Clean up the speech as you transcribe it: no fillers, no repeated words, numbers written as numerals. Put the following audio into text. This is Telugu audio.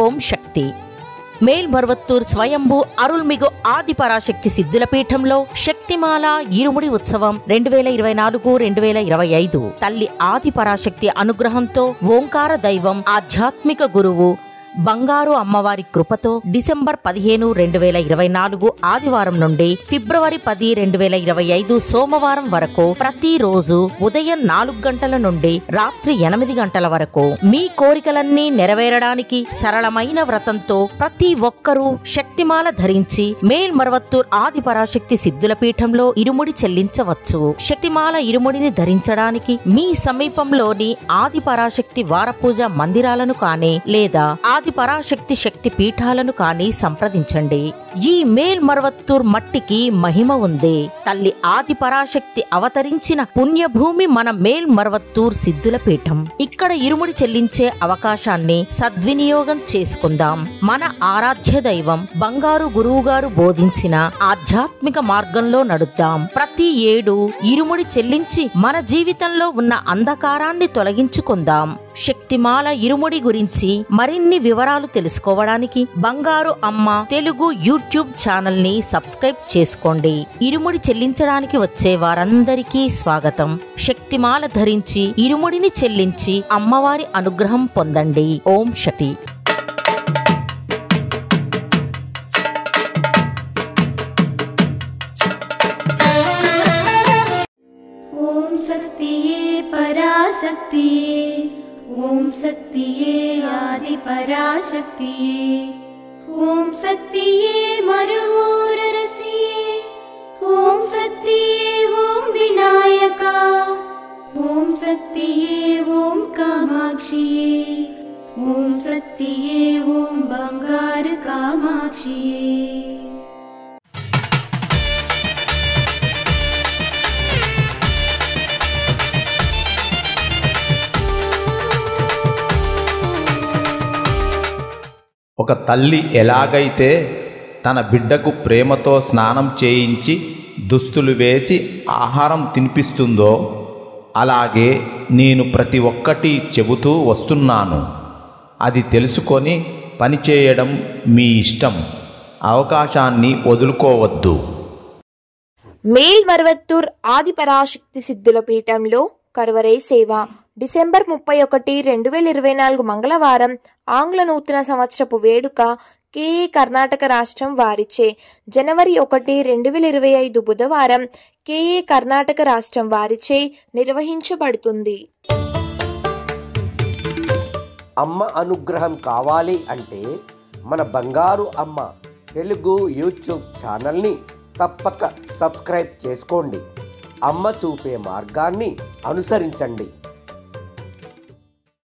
ఓం శక్తి. మేల్మరువత్తూర్ స్వయంభూ అరుల్మిగు ఆదిపరాశక్తి సిద్ధుల పీఠంలో శక్తిమాల ఇరుముడి ఉత్సవం 2024-2025 తల్లి ఆదిపరాశక్తి అనుగ్రహంతో ఓంకార దైవం ఆధ్యాత్మిక గురువు బంగారు అమ్మవారి కృపతో డిసెంబర్ 15, 2024 ఆదివారం నుండి ఫిబ్రవరి 10, 2025 సోమవారం వరకు ప్రతిరోజు ఉదయం 4 గంటల నుండి రాత్రి 8 గంటల వరకు మీ కోరికలన్నీ నెరవేరడానికి సరళమైన వ్రతంతో ప్రతి ఒక్కరూ శక్తిమాల ధరించి మేల్మరువత్తూర్ ఆదిపరాశక్తి సిద్ధుల పీఠంలో ఇరుముడి చెల్లించవచ్చు. శక్తిమాల ఇరుముడిని ధరించడానికి మీ సమీపంలోని ఆదిపరాశక్తి వారపూజ మందిరాలను కానీ లేదా ఆదిపరాశక్తి శక్తి పీఠాలను కానీ సంప్రదించండి. ఈ మేల్మరువత్తూర్ మట్టికి మహిమ ఉంది. తల్లి ఆదిపరాశక్తి అవతరించిన పుణ్యభూమి మన మేల్మరువత్తూర్ సిద్ధుల పీఠం. ఇక్కడ ఇరుముడి చెల్లించే అవకాశాన్ని సద్వినియోగం చేసుకుందాం. మన ఆరాధ్య దైవం బంగారు గురువుగారు బోధించిన ఆధ్యాత్మిక మార్గంలో నడుద్దాం. ప్రతి ఏడు ఇరుముడి చెల్లించి మన జీవితంలో ఉన్న అంధకారాన్ని తొలగించుకుందాం. శక్తిమాల ఇరుముడి గురించి మరిన్ని వివరాలు తెలుసుకోవడానికి బంగారు అమ్మ తెలుగు యూట్యూబ్ ఛానల్ ని సబ్స్క్రైబ్ చేసుకోండి. ఇరుముడి చెల్లించడానికి వచ్చే వారందరికీ స్వాగతం. శక్తిమాల ధరించి ఇరుముడిని చెల్లించి అమ్మవారి అనుగ్రహం పొందండి. ఓం శక్తి. ఓం శక్తియే పరాశక్తియే, ఓం శక్తియే ఆదిపరాశక్తియే, ఓం శక్తియే మరువూరరసియే, ఓం శక్తియే ఓం వినాయక, ఓం శక్తియే ఓం కామాక్షియే, ఓం శక్తియే ఓం బంగారు కామాక్షియే. ఒక తల్లి ఎలాగైతే తన బిడ్డకు ప్రేమతో స్నానం చేయించి దుస్తులు వేసి ఆహారం తినిపిస్తుందో అలాగే నేను ప్రతి ఒక్కటి చెబుతూ వస్తున్నాను. అది తెలుసుకొని పనిచేయడం మీ ఇష్టం. అవకాశాన్ని వదులుకోవద్దు. మేల్మరువత్తూర్ ఆదిపరాశక్తి సిద్ధుల పీఠంలో కరువరై సేవ డిసెంబర్ 31, 2024 మంగళవారం ఆంగ్ల నూతన సంవత్సరపు వేడుక కేఏ కర్ణాటక రాష్ట్రం వారిచే, జనవరి 1, 2025 బుధవారం కేఏ కర్ణాటక రాష్ట్రం వారిచే నిర్వహించబడుతుంది. అమ్మ అనుగ్రహం కావాలి అంటే మన బంగారు అమ్మ తెలుగు యూట్యూబ్ ఛానల్ని తప్పక సబ్స్క్రైబ్ చేసుకోండి. అమ్మ చూపే మార్గాన్ని అనుసరించండి.